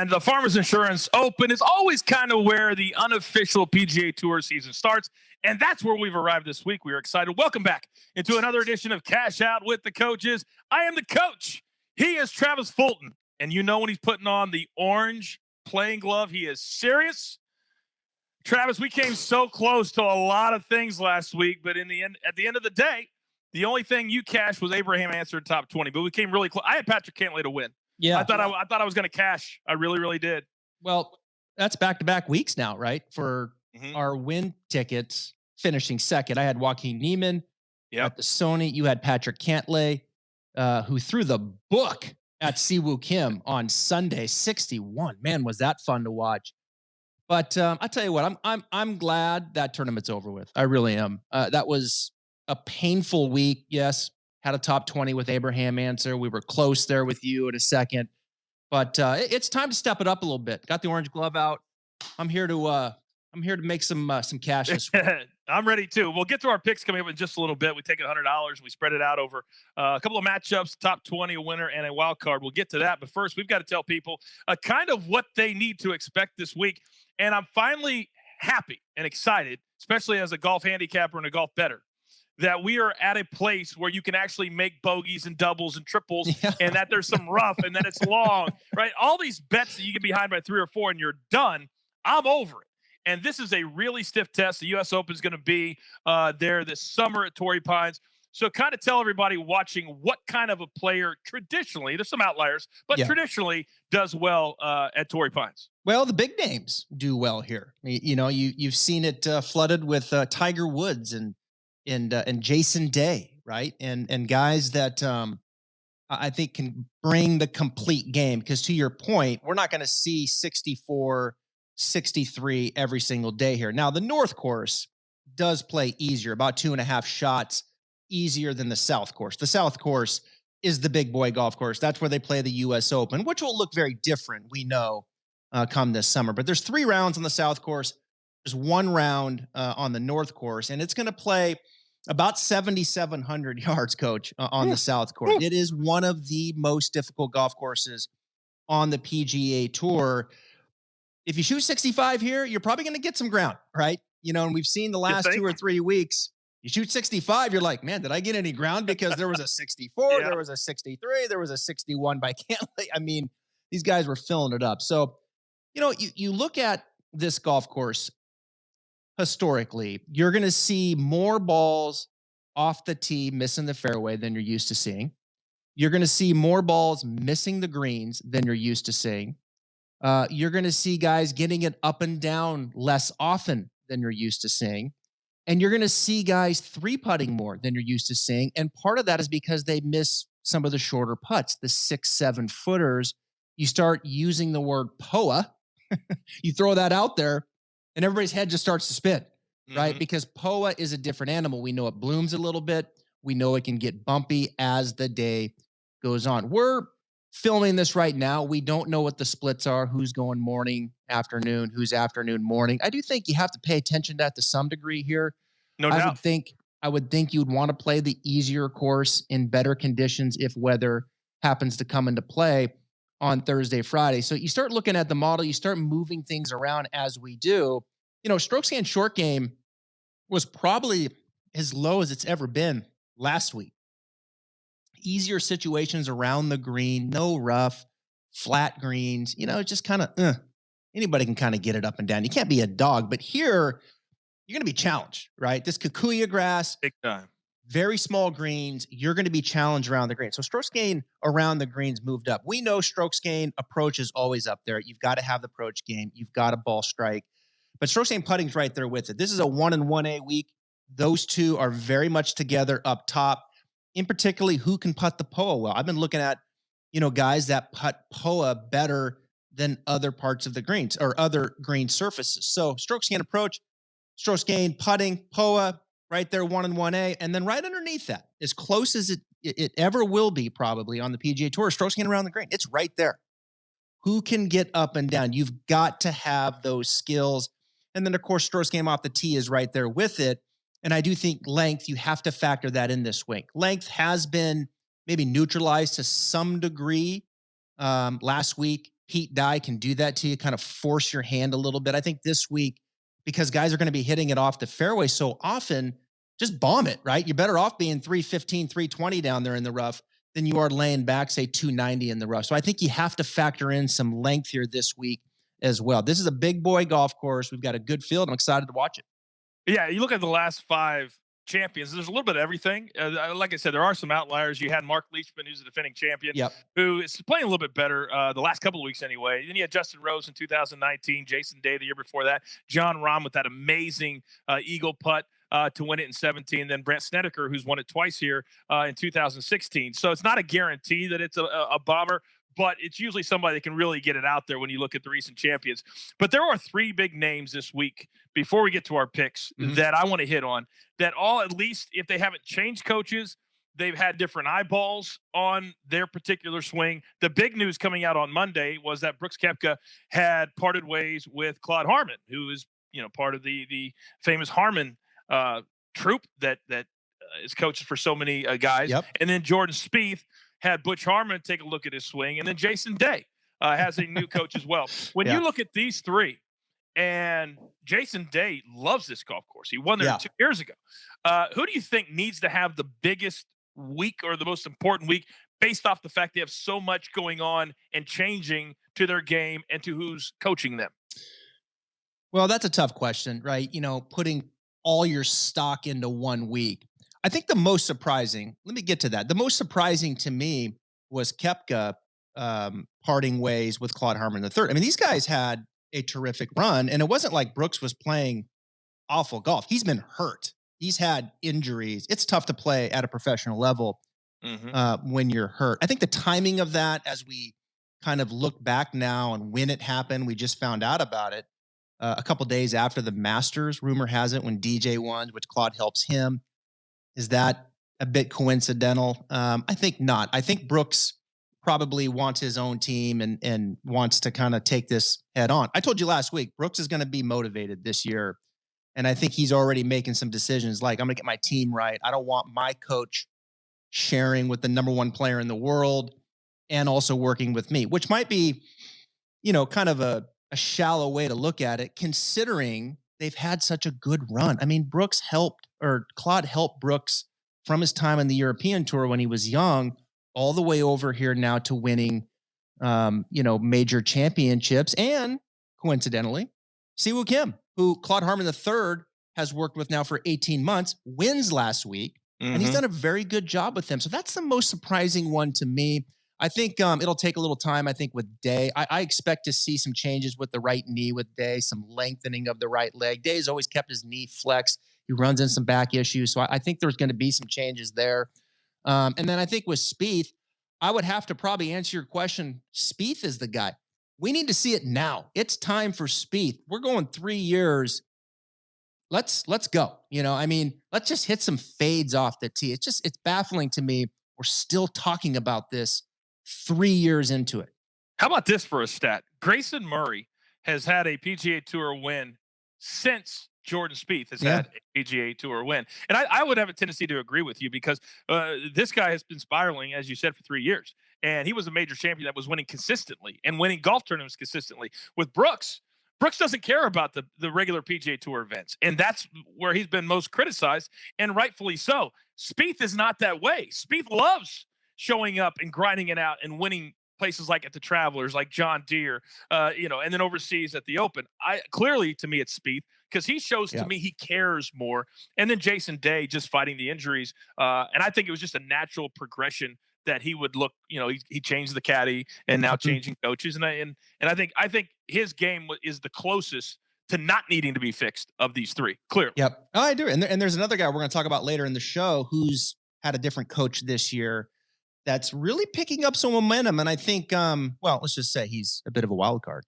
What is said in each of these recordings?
And the Farmers Insurance Open is always kind of where the unofficial PGA Tour season starts. And that's where we've arrived this week. We are excited. Welcome back into another edition of Cash Out with the Coaches. I am the coach. He is Travis Fulton. And you know when he's putting on the orange playing glove, he is serious. Travis, we came so close to a lot of things last week, but at the end of the day, the only thing you cashed was Abraham answered top 20, but we came really close. I had Patrick Cantlay to win. Yeah. I thought I was going to cash. I really, really did. Well, that's back-to-back weeks now, right? For our win tickets finishing second. I had Joaquin Neiman at the Sony. You had Patrick Cantlay, who threw the book at Siwoo Kim on Sunday, 61. Man, was that fun to watch. But I tell you what, I'm glad that tournament's over with. I really am. That was a painful week. Yes, had a top 20 with Abraham Answer. We were close there with you in a second, but it's time to step it up a little bit. Got the orange glove out. I'm here to make some cash this week. I'm ready too. We'll get to our picks coming up in just a little bit. We take $100. We spread it out over a couple of matchups, top 20, a winner, and a wild card. We'll get to that. But first, we've got to tell people kind of what they need to expect this week. And I'm finally happy and excited, especially as a golf handicapper and a golf bettor, that we are at a place where you can actually make bogeys and doubles and triples, and that there's some rough and then it's long, right? All these bets that you get behind by 3 or 4 and you're done. I'm over it. And this is a really stiff test. The U.S. Open is going to be there this summer at Torrey Pines. So kind of tell everybody watching what kind of a player traditionally, there's some outliers, but traditionally does well at Torrey Pines. Well, the big names do well here. You know, you've seen it flooded with Tiger Woods and Jason Day, right? And guys that I think can bring the complete game. Because to your point, we're not going to see 64, 63 every single day here. Now, the North Course does play easier, about 2.5 shots easier than the South Course. The South Course is the big boy golf course. That's where they play the U.S. Open, which will look very different, we know, come this summer. But there's 3 rounds on the South Course. There's 1 round on the North Course, and it's going to play about 7,700 yards, Coach, on the South Course. It is one of the most difficult golf courses on the PGA Tour. If you shoot 65 here, you're probably going to get some ground, right? You know, and we've seen the last 2 or 3 weeks, you shoot 65, you're like, man, did I get any ground? Because there was a 64, there was a 63, there was a 61 by Cantlay. I mean, these guys were filling it up. So, you know, you look at this golf course historically, you're going to see more balls off the tee missing the fairway than you're used to seeing. You're going to see more balls missing the greens than you're used to seeing. You're going to see guys getting it up and down less often than you're used to seeing. And you're going to see guys 3-putting more than you're used to seeing. And part of that is because they miss some of the shorter putts, the 6-7 footers. You start using the word POA. You throw that out there and everybody's head just starts to spin, right? Because POA is a different animal. We know it blooms a little bit. We know it can get bumpy as the day goes on. We're filming this right now. We don't know what the splits are, who's going morning, afternoon, who's afternoon, morning. I do think you have to pay attention to that to some degree here. No doubt. I would think you'd want to play the easier course in better conditions if weather happens to come into play on Thursday, Friday. So you start looking at the model, you start moving things around as we do. You know, strokes gained short game was probably as low as it's ever been last week. Easier situations around the green, no rough, flat greens, you know, just kind of, anybody can kind of get it up and down. You can't be a dog, but here you're going to be challenged, right? This Kikuyu grass, big time, very small greens. You're going to be challenged around the green. So strokes gain around the greens moved up. We know strokes gain approach is always up there. You've got to have the approach game. You've got a ball strike, but strokes gain putting's right there with it. This is a 1 and 1A week. Those two are very much together up top. In particularly, who can putt the POA well? I've been looking at, you know, guys that putt POA better than other parts of the greens or other green surfaces. So strokes gain approach, strokes gain putting, POA, right there, 1 and 1A. And then right underneath that, as close as it ever will be probably on the PGA Tour, strokes gain around the green. It's right there. Who can get up and down? You've got to have those skills. And then, of course, strokes gain off the tee is right there with it. And I do think length, you have to factor that in this week. Length has been maybe neutralized to some degree last week. Pete Dye can do that to you, kind of force your hand a little bit. I think this week, because guys are going to be hitting it off the fairway so often, just bomb it, right? You're better off being 315, 320 down there in the rough than you are laying back, say 290 in the rough. So I think you have to factor in some length here this week as well. This is a big boy golf course. We've got a good field. I'm excited to watch it. Yeah, you look at the last 5 champions, there's a little bit of everything. Like I said, there are some outliers. You had Mark Leishman, who's the defending champion, Yep. who is playing a little bit better the last couple of weeks anyway. Then you had Justin Rose in 2019, Jason Day the year before that, John Rahm with that amazing eagle putt to win it in 17. Then Brant Snedeker, who's won it twice here in 2016. So it's not a guarantee that it's a bomber, but it's usually somebody that can really get it out there when you look at the recent champions. But there are 3 big names this week before we get to our picks that I want to hit on, that all, at least if they haven't changed coaches, they've had different eyeballs on their particular swing. The big news coming out on Monday was that Brooks Koepka had parted ways with Claude Harmon, who is, part of the famous Harmon troop that is coaches for so many guys. Yep. And then Jordan Spieth had Butch Harmon take a look at his swing, and then Jason Day has a new coach as well. When you look at these 3, and Jason Day loves this golf course. He won there 2 years ago. Who do you think needs to have the biggest week or the most important week based off the fact they have so much going on and changing to their game and to who's coaching them? Well, that's a tough question, right? Putting all your stock into 1 week. I think the most surprising, let me get to that. The most surprising to me was Koepka parting ways with Claude Harmon III. I mean, these guys had a terrific run, and it wasn't like Brooks was playing awful golf. He's been hurt. He's had injuries. It's tough to play at a professional level when you're hurt. I think the timing of that, as we kind of look back now and when it happened, we just found out about it a couple days after the Masters, rumor has it, when DJ won, which Claude helps him. Is that a bit coincidental? I think not. I think Brooks probably wants his own team and wants to kind of take this head on. I told you last week, Brooks is going to be motivated this year. And I think he's already making some decisions like, I'm going to get my team right. I don't want my coach sharing with the number 1 player in the world and also working with me, which might be, kind of a shallow way to look at it, considering they've had such a good run. I mean, Claude helped Brooks from his time on the European Tour when he was young, all the way over here now to winning, major championships. And coincidentally, Siwoo Kim, who Claude Harmon III has worked with now for 18 months, wins last week. And he's done a very good job with them. So that's the most surprising one to me. I think it'll take a little time, I think, with Day. I expect to see some changes with the right knee with Day, some lengthening of the right leg. Day's always kept his knee flexed. He runs in some back issues. So I think there's going to be some changes there. And then I think with Spieth, I would have to probably answer your question. Spieth is the guy. We need to see it now. It's time for Spieth. We're going 3 years. Let's go. Let's just hit some fades off the tee. It's baffling to me. We're still talking about this 3 years into it. How about this for a stat? Grayson Murray has had a PGA Tour win since Jordan Spieth has had a PGA Tour win. And I would have a tendency to agree with you because this guy has been spiraling, as you said, for 3 years. And he was a major champion that was winning consistently and winning golf tournaments consistently. With Brooks doesn't care about the regular PGA Tour events. And that's where he's been most criticized, and rightfully so. Spieth is not that way. Spieth loves showing up and grinding it out and winning places like at the Travelers, like John Deere, and then overseas at the Open. Clearly, to me, it's Spieth because he shows to me he cares more. And then Jason Day just fighting the injuries. And I think it was just a natural progression that he would look, he changed the caddy and now changing coaches. And I think his game is the closest to not needing to be fixed of these 3, clearly. Yep. Oh, I do. And there's another guy we're going to talk about later in the show who's had a different coach this year that's really picking up some momentum. And I think, let's just say he's a bit of a wild card.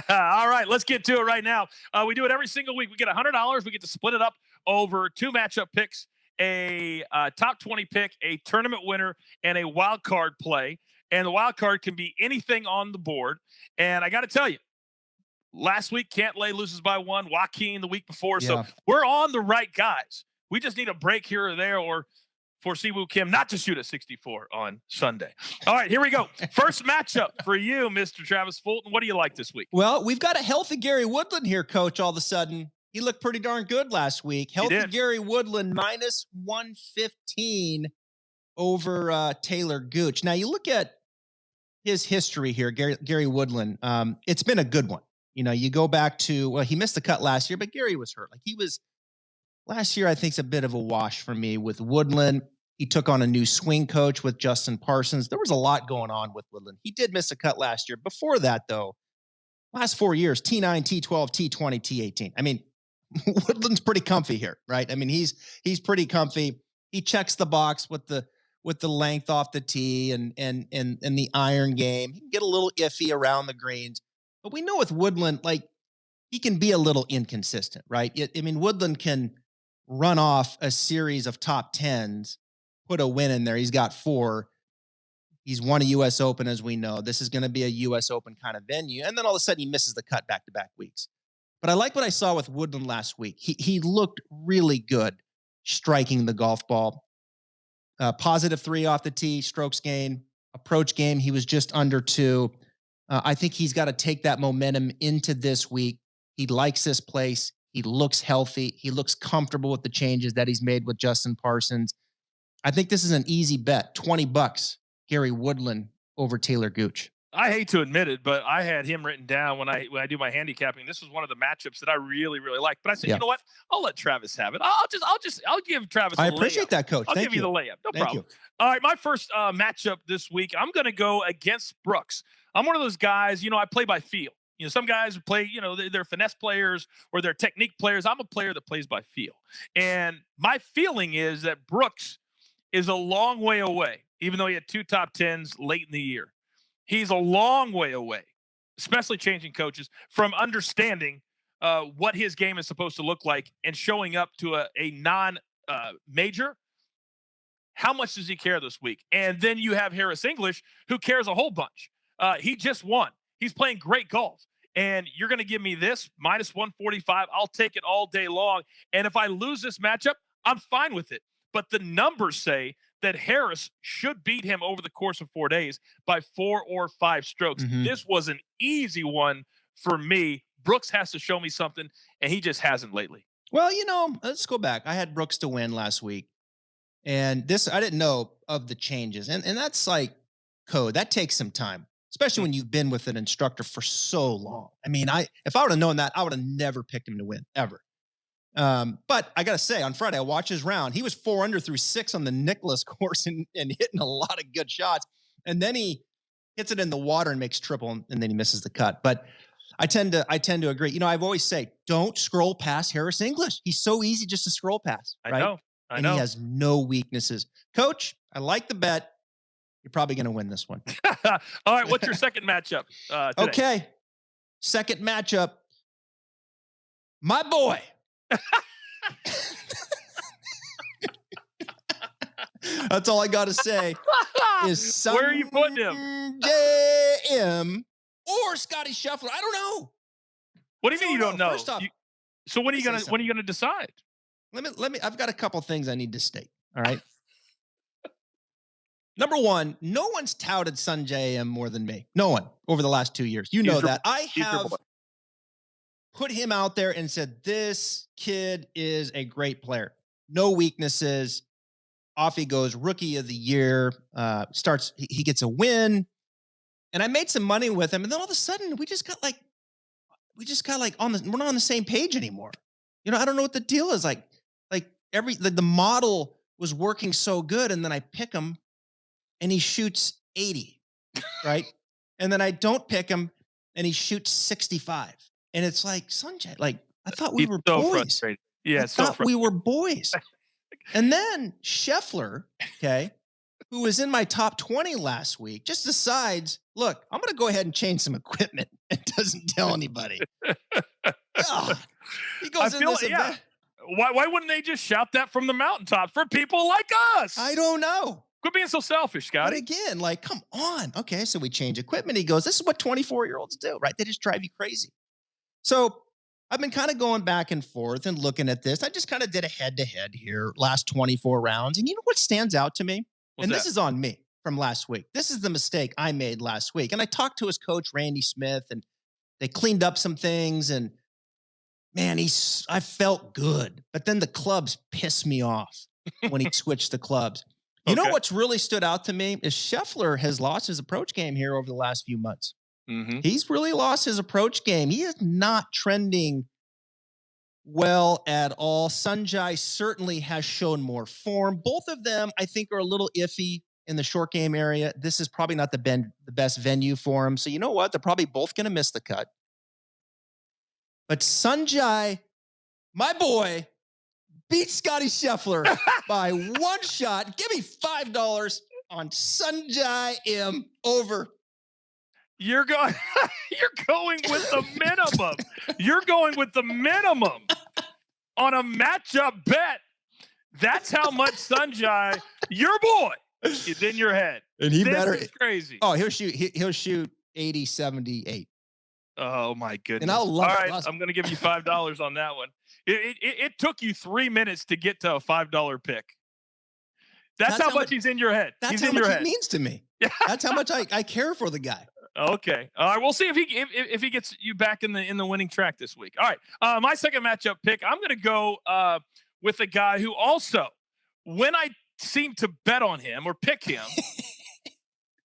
All right, let's get to it right now. We do it every single week. We get $100. We get to split it up over 2 matchup picks, a top 20 pick, a tournament winner, and a wild card play. And the wild card can be anything on the board. And I got to tell you, last week, Cantlay loses by 1, Joaquin the week before. So we're on the right guys. We just need a break here or there, or for Siwoo Kim not to shoot a 64 on Sunday. All right, here we go. First matchup for you, Mr. Travis Fulton. What do you like this week? Well, we've got a healthy Gary Woodland here, Coach, all of a sudden. He looked pretty darn good last week. Healthy Gary Woodland minus 115 over Taylor Gooch. Now, you look at his history here, Gary Woodland. It's been a good one. You know, you go back to, well, he missed the cut last year, but Gary was hurt. Like, he was, last year, I think, is a bit of a wash for me with Woodland. He took on a new swing coach with Justin Parsons. There was a lot going on with Woodland. He did miss a cut last year. Before that, though, last 4 years, T9, T12, T20, T18. I mean, Woodland's pretty comfy here, right? I mean, he's pretty comfy. He checks the box with the length off the tee and the iron game. He can get a little iffy around the greens. But we know with Woodland, like, he can be a little inconsistent, right? I mean, Woodland can run off a series of top 10s, put a win in there. He's got 4. He's won a U.S. Open, as we know. This is going to be a U.S. Open kind of venue. And then all of a sudden he misses the cut back-to-back weeks. But I like what I saw with Woodland last week. He looked really good striking the golf ball. Positive 3 off the tee, strokes gain, approach game. He was just under 2. I think he's got to take that momentum into this week. He likes this place. He looks healthy. He looks comfortable with the changes that he's made with Justin Parsons. I think this is an easy bet. $20, Gary Woodland over Taylor Gooch. I hate to admit it, but I had him written down when I do my handicapping. This was one of the matchups that I really, really like. But I said, you know what? I'll let Travis have it. I'll give Travis. I appreciate that, Coach. I'll give you the layup. No problem. All right, my first matchup this week, I'm going to go against Brooks. I'm one of those guys. You know, I play by feel. You know, some guys play. You know, they're finesse players or they're technique players. I'm a player that plays by feel, and my feeling is that Brooks is a long way away, even though he had 2 top 10s late in the year. He's a long way away, especially changing coaches, from understanding what his game is supposed to look like and showing up to a non-major. How much does he care this week? And then you have Harris English, who cares a whole bunch. He just won. He's playing great golf. And you're going to give me this, minus 145. I'll take it all day long. And if I lose this matchup, I'm fine with it. But the numbers say that Harris should beat him over the course of 4 days by 4 or 5 strokes. Mm-hmm. This was an easy one for me. Brooks has to show me something, and he just hasn't lately. Well, you know, let's go back. I had Brooks to win last week, and this, I didn't know of the changes. And that's like code. That takes some time, especially when you've been with an instructor for so long. I mean, if I would have known that, I would have never picked him to win, ever. But I got to say, on Friday, I watched his round. He was 4 under through 6 on the Nicklaus course and hitting a lot of good shots. And then he hits it in the water and makes triple, and then he misses the cut. But I tend to agree. You know, I've always say, don't scroll past Harris English. He's so easy just to scroll past. Right? I know. And he has no weaknesses. Coach, I like the bet. You're probably going to win this one. All right. What's your second matchup today? Okay. Second matchup. My boy. That's all I got to say. Is where are you putting him? JM or Scotty Scheffler? I don't know. What do you mean you don't know? First off, so when are you gonna decide? Let me. I've got a couple things I need to state. All right. Number one, no one's touted Sungjae Im more than me. No one over the last 2 years. You know that. I have put him out there and said, this kid is a great player. No weaknesses. Off he goes. Rookie of the year. He gets a win. And I made some money with him. And then all of a sudden we're not on the same page anymore. You know, I don't know what the deal is. The model was working so good. And then I pick him and he shoots 80. Right. And then I don't pick him and he shoots 65. And it's like, Sanjay, like, I thought we were boys. Frustrated. Yeah, I thought we were boys. And then Scheffler, okay, who was in my top 20 last week, just decides, look, I'm going to go ahead and change some equipment and doesn't tell anybody. He goes in this event. Why wouldn't they just shout that from the mountaintop for people like us? I don't know. Quit being so selfish, Scotty. But again, like, come on. Okay, so we change equipment. He goes, this is what 24-year-olds do, right? They just drive you crazy. So I've been kind of going back and forth and looking at this. I just kind of did a head-to-head here, last 24 rounds. And you know what stands out to me? What's This that? is on me from last week. This is the mistake I made last week. And I talked to his coach, Randy Smith, and they cleaned up some things. And man, I felt good. But then the clubs pissed me off when he switched the clubs. You know what's really stood out to me is Scheffler has lost his approach game here over the last few months. Mm-hmm. He's really lost his approach game. He is not trending well at all. Sanjay certainly has shown more form. Both of them, I think, are a little iffy in the short game area. This is probably not the best venue for him. So you know what? They're probably both going to miss the cut. But Sanjay, my boy, beat Scotty Scheffler by one shot. Give me $5 on Sanjay M over. You're going with the minimum. You're going with the minimum on a matchup bet. That's how much Sanjay, your boy, is in your head. And this is crazy. Oh, he'll shoot 80, 78. Oh my goodness. And I'll love All it. right, I'm going to give you $5 on that one. It took you 3 minutes to get to a $5 pick. That's how much he's in your head. That's he's how in much your it head. means to me. That's how much I care for the guy. Okay. All right. We'll see if he gets you back in the winning track this week. All right. My second matchup pick, I'm going to go with a guy who also, when I seem to bet on him or pick him,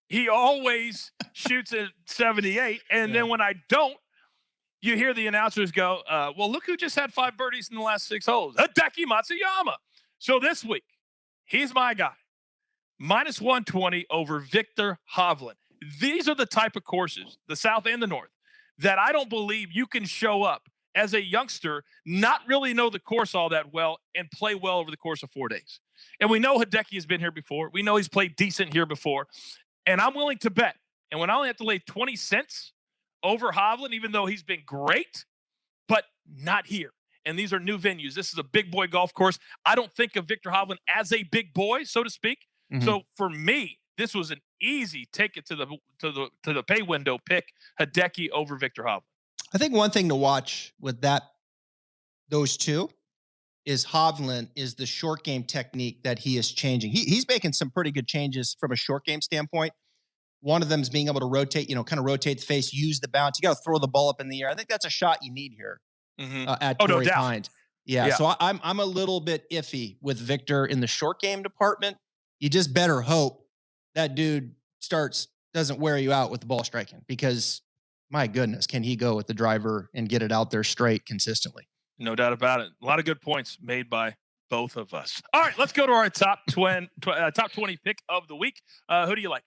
he always shoots at 78. And then when I don't, you hear the announcers go, well, look who just had 5 birdies in the last 6 holes. Hideki Matsuyama. So this week, he's my guy. Minus 120 over Viktor Hovland. These are the type of courses, the South and the North, that I don't believe you can show up as a youngster, not really know the course all that well, and play well over the course of 4 days. And we know Hideki has been here before. We know he's played decent here before. And I'm willing to bet. And when I only have to lay 20 cents over Hovland, even though he's been great, but not here. And these are new venues. This is a big boy golf course. I don't think of Viktor Hovland as a big boy, so to speak. Mm-hmm. So for me, this was an easy take it to the pay window pick. Hideki over Viktor Hovland. I think one thing to watch with those two is Hovland is the short game technique that he is changing. He's making some pretty good changes from a short game standpoint. One of them is being able to rotate, kind of rotate the face, use the bounce. You got to throw the ball up in the air. I think that's a shot you need here at Torrey Pines. Yeah. So I'm a little bit iffy with Viktor in the short game department. You just better hope that dude doesn't wear you out with the ball striking, because my goodness, can he go with the driver and get it out there straight consistently? No doubt about it. A lot of good points made by both of us. All right, let's go to our top 20 pick of the week. Who do you like?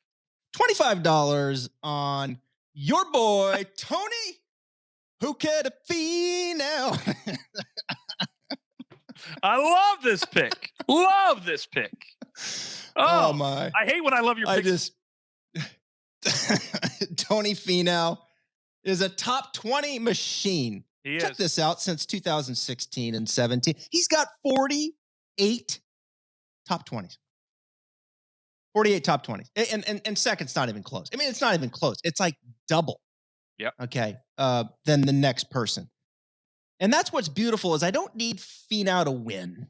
$25 on your boy, Tony Feno. I love this pick. Oh my. I hate when I love your picks. Tony Feno is a top 20 machine. Check this out. Since 2016 and 17, he's got 48 top 20s. 48 top 20s. And second's not even close. I mean, it's not even close. It's like double. Yep. Okay. Than the next person. And that's what's beautiful is I don't need Feno to win,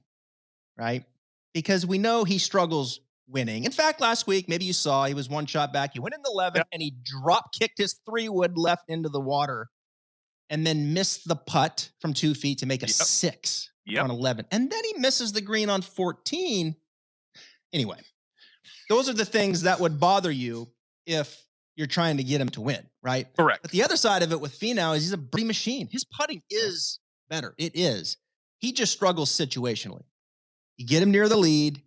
right? Because we know he struggles winning. In fact, last week, maybe you saw, he was one shot back. He went in the 11 and he drop kicked his 3-wood left into the water and then missed the putt from 2 feet to make a 6 on 11. And then he misses the green on 14. Anyway, those are the things that would bother you if you're trying to get him to win, right? Correct. But the other side of it with Feno is he's a birdie machine. His putting is better. It is. He just struggles situationally. You get him near the lead.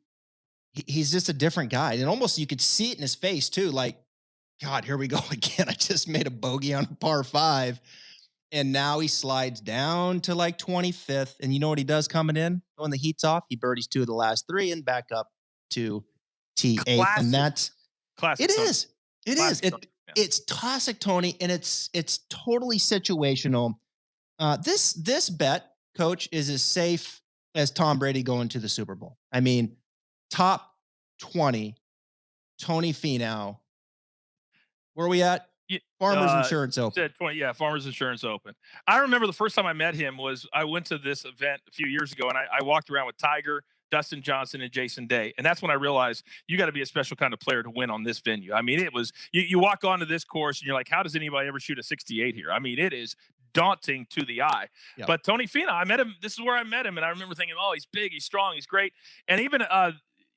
He's just a different guy. And almost you could see it in his face too. Like, God, here we go again. I just made a bogey on par 5. And now he slides down to like 25th. And you know what he does coming in? When the heat's off, he birdies 2 of the last 3 and back up to T8. Classic. And that's classic. It is. It is. It's classic Tony, and it's totally situational. This bet, Coach, is as safe as Tom Brady going to the Super Bowl. I mean, top 20, Tony Feno. Where are we at? Farmers Insurance Open. Said 20, yeah, Farmers Insurance Open. I remember the first time I met him was I went to this event a few years ago, and I walked around with Tiger, Dustin Johnson, and Jason Day. And that's when I realized you got to be a special kind of player to win on this venue. I mean, it was you walk onto this course and you're like, how does anybody ever shoot a 68 here? I mean, it is daunting to the eye. Yep. But Tony Feno, I met him. This is where I met him, and I remember thinking, oh, he's big, he's strong, he's great. And even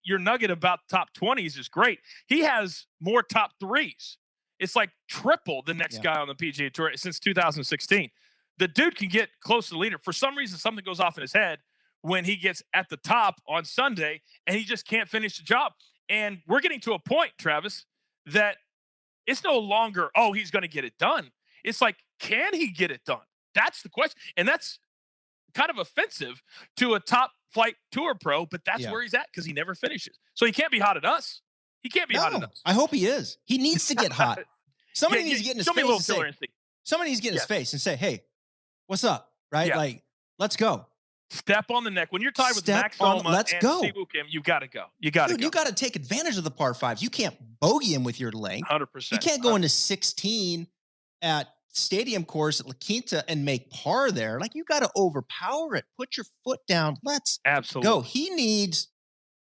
your nugget about top 20s is great. He has more top threes. It's like triple the next guy on the PGA Tour since 2016. The dude can get close to the leader. For some reason, something goes off in his head when he gets at the top on Sunday, and he just can't finish the job. And we're getting to a point, Travis, that it's no longer, oh, he's going to get it done. It's like, can he get it done? That's the question. And that's kind of offensive to a top flight tour pro, but that's where he's at because he never finishes. So he can't be hot at us. He can't be hot at us. I hope he is. He needs to get hot. Somebody needs to get in his face and say, somebody needs to get in his face and say, hey, what's up? Right? Yeah. Like, let's go. Step on the neck. When you're tied with Max Homa and Steve Kim, you got to go. You got to go. You got to take advantage of the par fives. You can't bogey him with your length. 100%. You can't go into 16 at Stadium Course at La Quinta and make par there. Like, you got to overpower it. Put your foot down. Let's go. He needs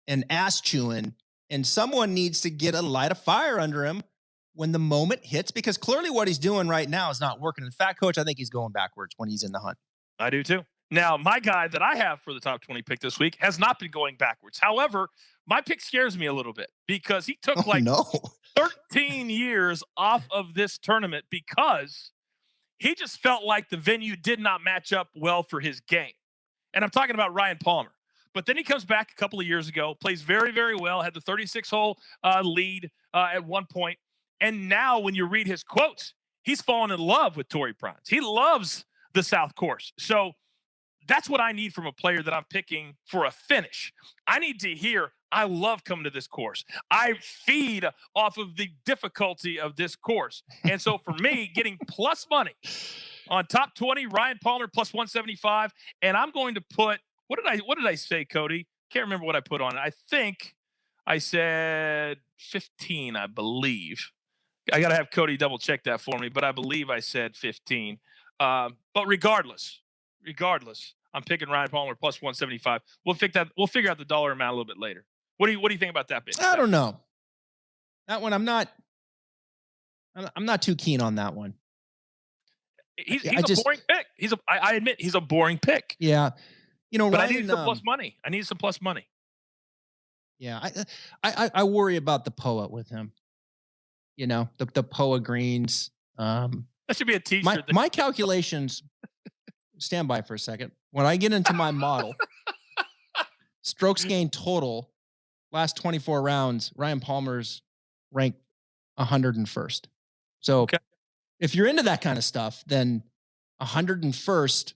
an ass chewing, and someone needs to get a light of fire under him when the moment hits, because clearly what he's doing right now is not working. In fact, Coach, I think he's going backwards when he's in the hunt. I do too. Now, my guy that I have for the top 20 pick this week has not been going backwards. However, my pick scares me a little bit because he took 13 years off of this tournament because he just felt like the venue did not match up well for his game. And I'm talking about Ryan Palmer. But then he comes back a couple of years ago, plays very, very well, had the 36-hole lead at one point. And now when you read his quotes, he's fallen in love with Torrey Pines. He loves the South Course. So that's what I need from a player that I'm picking for a finish. I need to hear, I love coming to this course. I feed off of the difficulty of this course. And so for me, getting plus money on top 20, Ryan Palmer plus 175. And I'm going to put, what did I say, Cody? Can't remember what I put on it. I think I said 15, I believe. I got to have Cody double check that for me, but I believe I said 15. But regardless, I'm picking Ryan Palmer plus 175. We'll figure out the dollar amount a little bit later. What do you think about that bit? I don't know. That one, I'm not too keen on that one. He's a boring pick. I admit he's a boring pick. Yeah. You know, but Ryan, I need some plus money. I need some plus money. Yeah. I worry about the POA with him. You know, the POA greens. That should be a t-shirt. My calculations, stand by for a second. When I get into my model, strokes gained total, last 24 rounds, Ryan Palmer's ranked 101st. So if you're into that kind of stuff, then 101st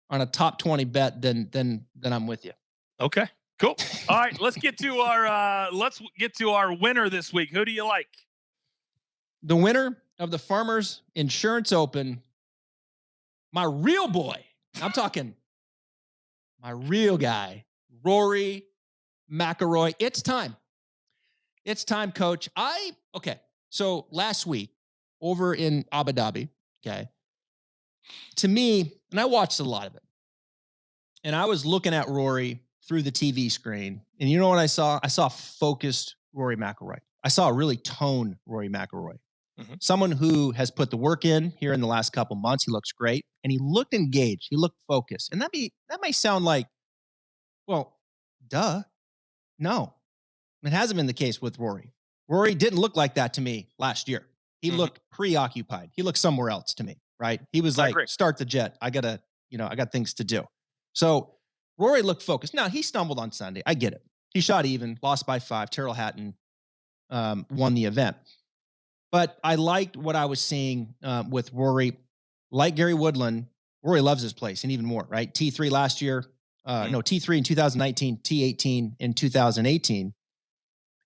on a top 20 bet, then I'm with you. Okay, cool. All right, let's get to our winner this week. Who do you like? The winner of the Farmers Insurance Open, my real boy. I'm talking my real guy, Rory Mcilroy. It's time. It's time, Coach. So last week over in Abu Dhabi, to me, and I watched a lot of it, and I was looking at Rory through the TV screen, and you know what I saw? I saw focused Rory Mcilroy. I saw a really toned Rory Mcilroy. Mm-hmm. Someone who has put the work in here in the last couple months. He looks great, and he looked engaged. He looked focused. And that may sound like, well, duh. No, it hasn't been the case with Rory. Rory didn't look like that to me last year. He looked preoccupied. He looked somewhere else to me, right? He was like, start the jet. I got things to do. So Rory looked focused. Now, he stumbled on Sunday. I get it. He shot even, lost by 5. Terrell Hatton won the event. But I liked what I was seeing with Rory. Like Gary Woodland, Rory loves his place, and even more, right? T3 last year. T3 in 2019, T18 in 2018.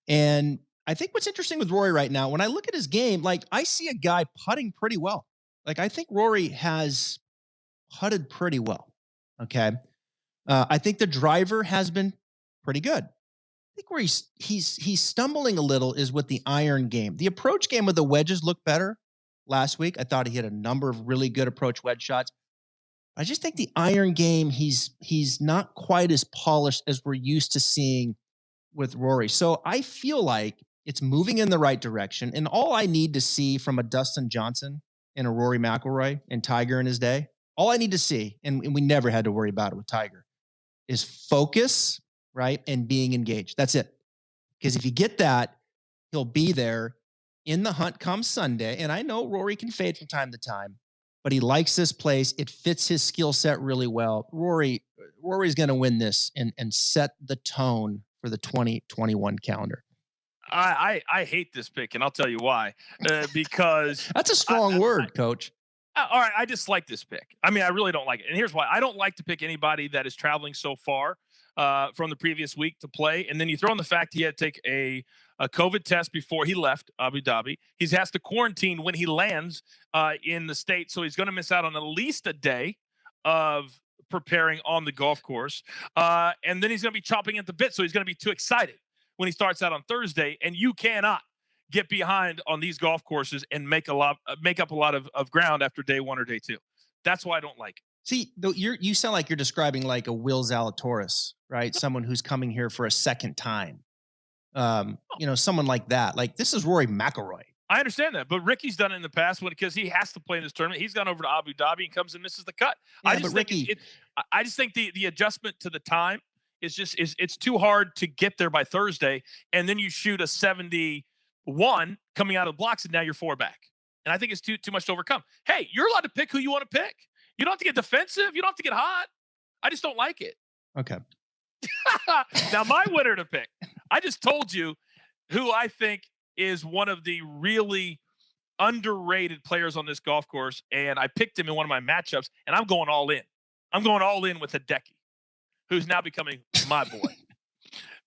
And I think what's interesting with Rory right now, when I look at his game, like, I see a guy putting pretty well. Like, I think Rory has putted pretty well. Okay. I think the driver has been pretty good. I think where he's stumbling a little is with the iron game. The approach game with the wedges look better, last week. I thought he had a number of really good approach wedge shots. I just think the iron game, he's not quite as polished as we're used to seeing with Rory. So I feel like it's moving in the right direction. And all I need to see from a Dustin Johnson and a Rory McIlroy and Tiger in his day, all I need to see, and we never had to worry about it with Tiger, is focus, right? And being engaged. That's it. Because if you get that, he'll be there in the hunt come Sunday. And I know Rory can fade from time to time, but he likes this place. It fits his skill set really well. Rory's going to win this and set the tone for the 2021 calendar. I hate this pick, and I'll tell you why. Because that's a strong word, Coach. All right, I dislike this pick. I mean, I really don't like it. And here's why. I don't like to pick anybody that is traveling so far from the previous week to play. And then you throw in the fact he had to take a COVID test before he left Abu Dhabi. He has to quarantine when he lands in the state. So he's going to miss out on at least a day of preparing on the golf course. And then he's going to be chopping at the bit. So he's going to be too excited when he starts out on Thursday. And you cannot get behind on these golf courses and make up a lot of ground after day one or day two. That's why I don't like it. See, you sound like you're describing like a Will Zalatoris, right? Someone who's coming here for a second time. Someone like that. Like, this is Rory McIlroy. I understand that, but Ricky's done it in the past because he has to play in this tournament. He's gone over to Abu Dhabi and comes and misses the cut. Yeah, I just think the adjustment to the time is it's too hard to get there by Thursday, and then you shoot a 71 coming out of the blocks, and now you're 4 back. And I think it's too much to overcome. Hey, you're allowed to pick who you want to pick. You don't have to get defensive. You don't have to get hot. I just don't like it. Okay. Now, my winner to pick. I just told you who I think is one of the really underrated players on this golf course, and I picked him in one of my matchups, and I'm going all in. I'm going all in with Hideki, who's now becoming my boy.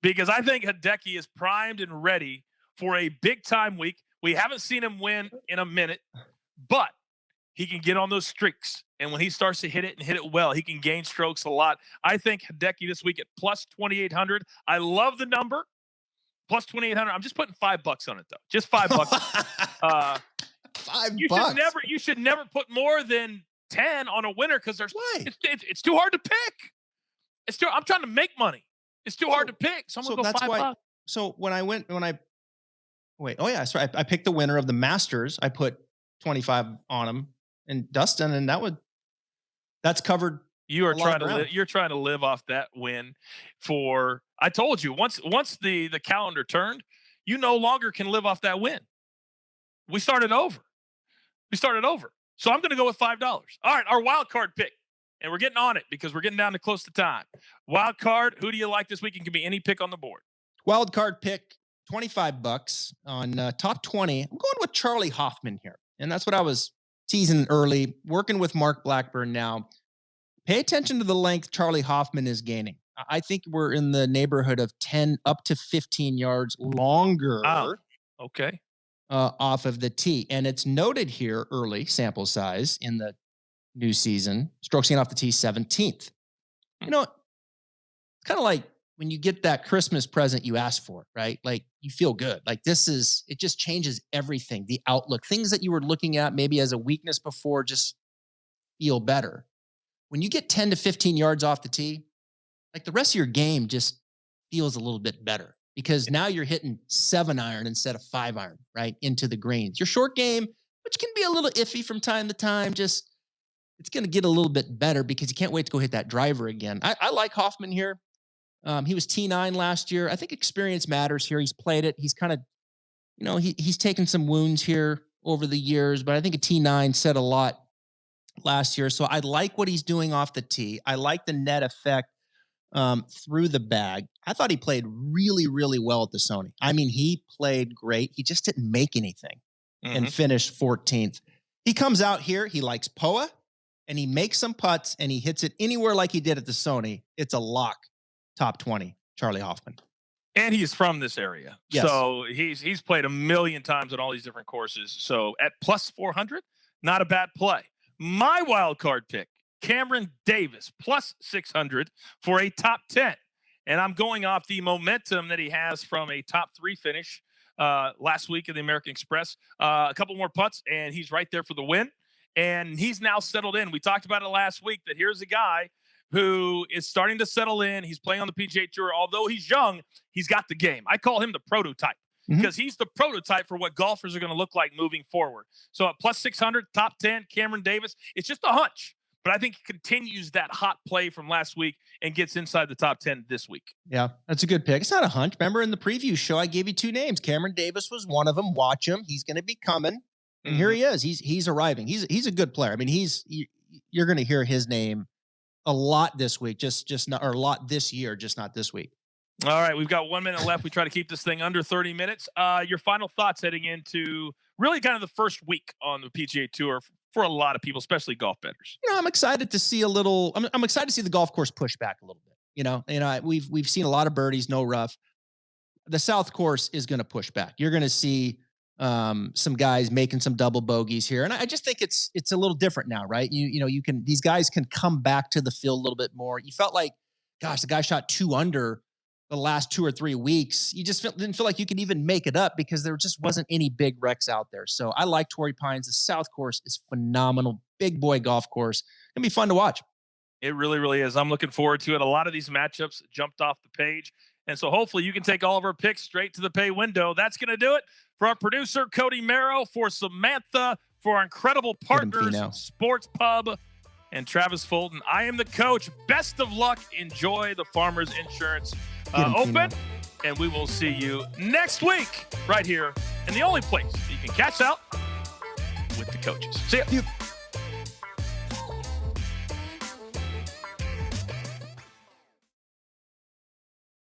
Because I think Hideki is primed and ready for a big-time week. We haven't seen him win in a minute, but he can get on those streaks. And when he starts to hit it and hit it well, he can gain strokes a lot. I think Hideki this week at plus 2,800. I love the number. Plus 2,800. I'm just putting $5 on it, though. Just $5. $5. You should never put more than 10 on a winner because it's too hard to pick. I'm trying to make money. It's too hard to pick. So I'm gonna go $5. So I picked the winner of the Masters. I put 25 on him and Dustin, and that's covered. You're trying to live off that win for. I told you once the calendar turned, you no longer can live off that win. We started over. So I'm going to go with $5. All right, our wild card pick, and we're getting on it because we're getting down to close to time. Wild card. Who do you like this week? It can be any pick on the board. Wild card pick, $25 on top 20. I'm going with Charlie Hoffman here, and that's what I was teasing early. Working with Mark Blackburn now. Pay attention to the length Charlie Hoffman is gaining. I think we're in the neighborhood of 10 up to 15 yards longer. Okay. Off of the tee. And it's noted here early sample size in the new season. Strokes gained off the tee 17th. You know, it's kind of like when you get that Christmas present you asked for, right? Like you feel good. Like it just changes everything. The outlook, things that you were looking at maybe as a weakness before just feel better. When you get 10 to 15 yards off the tee, like the rest of your game just feels a little bit better because now you're hitting 7-iron instead of 5-iron, right? Into the greens. Your short game, which can be a little iffy from time to time, it's going to get a little bit better because you can't wait to go hit that driver again. I like Hoffman here. He was T9 last year. I think experience matters here. He's played it. He's kind of, he's taken some wounds here over the years, but I think a T9 said a lot last year. So I like what he's doing off the tee. I like the net effect through the bag. I thought he played really, really well at the Sony. I mean, he played great. He just didn't make anything and finished 14th. He comes out here. He likes POA and he makes some putts and he hits it anywhere like he did at the Sony. It's a lock. Top 20, Charlie Hoffman. And he's from this area. Yes. So he's played a million times on all these different courses. So at plus 400, not a bad play. My wild card pick, Cameron Davis, plus 600 for a top 10. And I'm going off the momentum that he has from a top 3 finish last week in the American Express. A couple more putts, and he's right there for the win. And he's now settled in. We talked about it last week that here's a guy who is starting to settle in. He's playing on the PGA Tour. Although he's young, he's got the game. I call him the prototype because he's the prototype for what golfers are going to look like moving forward. So at plus 600, top 10, Cameron Davis, it's just a hunch. But I think he continues that hot play from last week and gets inside the top 10 this week. Yeah, that's a good pick. It's not a hunch. Remember in the preview show, I gave you two names. Cameron Davis was one of them. Watch him. He's going to be coming. And here he is. He's arriving. He's a good player. I mean, you're going to hear his name a lot this week, just not, or a lot this year, just not this week. All right, we've got 1 minute left. We try to keep this thing under 30 minutes. Your final thoughts heading into really kind of the first week on the PGA Tour for a lot of people, especially golf bettors. I'm excited to see I'm excited to see the golf course push back a little bit. We've seen a lot of birdies, no rough. The South course is going to push back. You're going to see some guys making some double bogeys here. And I just think it's a little different now, right? These guys can come back to the field a little bit more. You felt like, gosh, the guy shot 2 under the last 2 or 3 weeks. You just didn't feel like you could even make it up because there just wasn't any big wrecks out there. So I like Torrey Pines. The South course is phenomenal. Big boy golf course. It'll be fun to watch. It really, really is. I'm looking forward to it. A lot of these matchups jumped off the page. And so hopefully you can take all of our picks straight to the pay window. That's going to do it for our producer, Cody Merrow, for Samantha, for our incredible partners, SportsPub, and Travis Fulton. I am the coach. Best of luck. Enjoy the Farmers Insurance Open. And we will see you next week right here in the only place that you can catch out with the coaches. See ya.